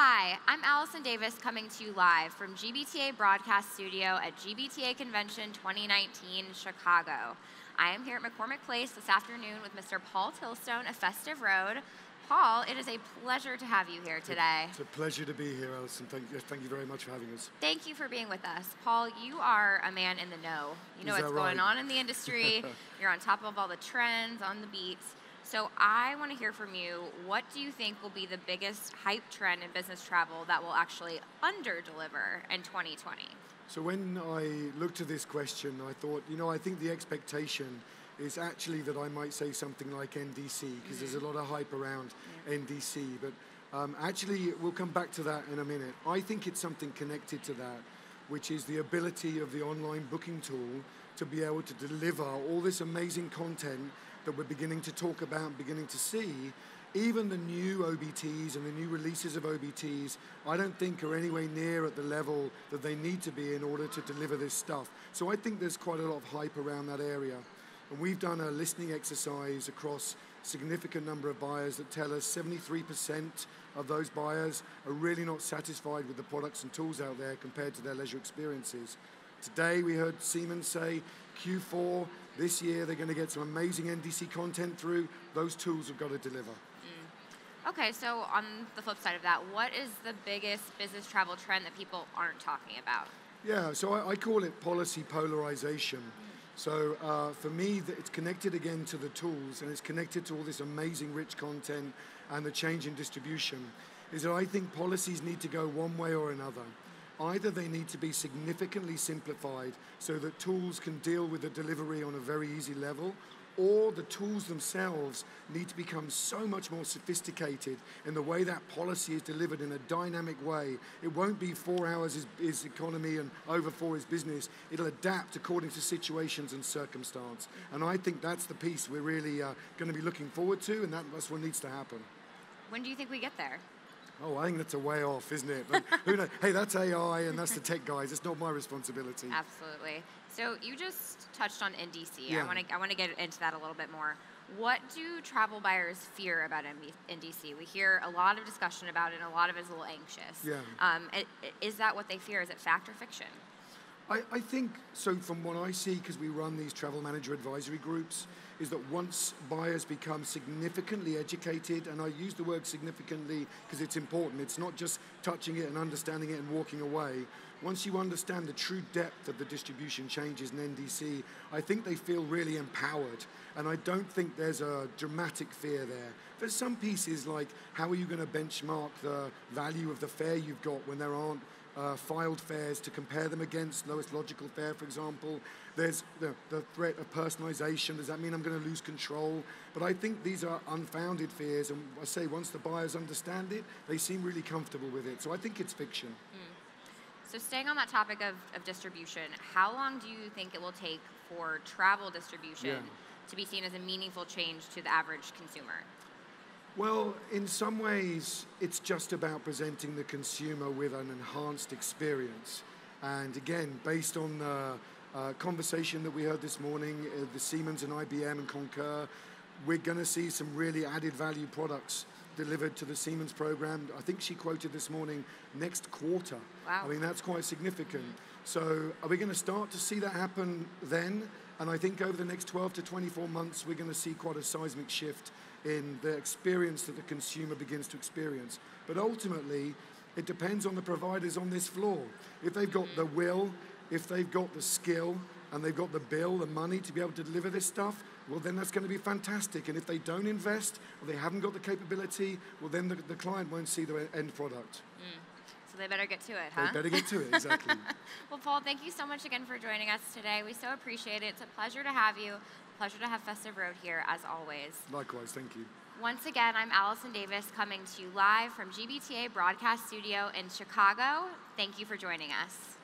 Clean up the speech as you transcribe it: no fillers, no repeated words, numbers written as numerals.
Hi, I'm Allison Davis coming to you live from GBTA Broadcast Studio at GBTA Convention 2019 Chicago. I am here at McCormick Place this afternoon with Mr. Paul Tilstone of Festive Road. Paul, it is a pleasure to have you here today. It's a pleasure to be here, Alison. Thank you very much for having us. Thank you for being with us. Paul, you are a man in the know. You know what's going on in the industry. You're on top of all the trends, on the beats. So I want to hear from you. What do you think will be the biggest hype trend in business travel that will actually under-deliver in 2020? So when I looked at this question, I thought, I think the expectation is actually that I might say something like NDC, because there's a lot of hype around NDC. But actually, we'll come back to that in a minute. I think it's something connected to that, which is the ability of the online booking tool to be able to deliver all this amazing content that we're beginning to talk about, beginning to see. Even the new OBTs and the new releases of OBTs, I don't think are anywhere near at the level that they need to be in order to deliver this stuff. So I think there's quite a lot of hype around that area. And we've done a listening exercise across a significant number of buyers that tell us 73% of those buyers are really not satisfied with the products and tools out there compared to their leisure experiences. Today we heard Siemens say Q4 this year they're going to get some amazing NDC content through. Those tools have got to deliver. Okay, so on the flip side of that, what is the biggest business travel trend that people aren't talking about? Yeah, so I call it policy polarization. So for me, it's connected again to the tools, and it's connected to all this amazing rich content and the change in distribution, is that I think policies need to go one way or another. Either they need to be significantly simplified so that tools can deal with the delivery on a very easy level, or the tools themselves need to become so much more sophisticated in the way that policy is delivered in a dynamic way. It won't be 4 hours is economy and over 4 is business. It'll adapt according to situations and circumstance. And I think that's the piece we're really going to be looking forward to, and that's what needs to happen. When do you think we get there? Oh, I think that's a way off, isn't it? But who knows? Hey, that's AI and that's the tech guys. It's not my responsibility. Absolutely. So you just touched on NDC. Yeah. I want to get into that a little bit more. What do travel buyers fear about NDC? We hear a lot of discussion about it, and a lot of it is a little anxious. Yeah. Is that what they fear? Is it fact or fiction? I think, so from what I see, because we run these travel manager advisory groups, is that once buyers become significantly educated, and I use the word significantly because it's important, it's not just touching it and understanding it and walking away. Once you understand the true depth of the distribution changes in NDC, I think they feel really empowered, and I don't think there's a dramatic fear there. There's some pieces like, how are you going to benchmark the value of the fare you've got when there aren't filed fares to compare them against, lowest logical fare, for example. There's the threat of personalization. Does that mean I'm going to lose control? But I think these are unfounded fears, and I say once the buyers understand it, they seem really comfortable with it. So I think it's fiction. So staying on that topic of distribution, how long do you think it will take for travel distribution to be seen as a meaningful change to the average consumer? Well, in some ways, it's just about presenting the consumer with an enhanced experience. And again, based on the conversation that we heard this morning, the Siemens and IBM and Concur, we're going to see some really added value products delivered to the Siemens program. I think she quoted this morning, next quarter. Wow. I mean, that's quite significant. So are we going to start to see that happen then? And I think over the next 12 to 24 months, we're going to see quite a seismic shift in the experience that the consumer begins to experience. But ultimately, it depends on the providers on this floor. If they've got the will, if they've got the skill, and they've got the bill, the money to be able to deliver this stuff, well, then that's going to be fantastic. And if they don't invest, or they haven't got the capability, well, then the client won't see the end product. So they better get to it, huh? They better get to it, exactly. Well, Paul, thank you so much again for joining us today. We so appreciate it. It's a pleasure to have you. Pleasure to have Festive Road here, as always. Likewise, thank you. Once again, I'm Allison Davis coming to you live from GBTA Broadcast Studio in Chicago. Thank you for joining us.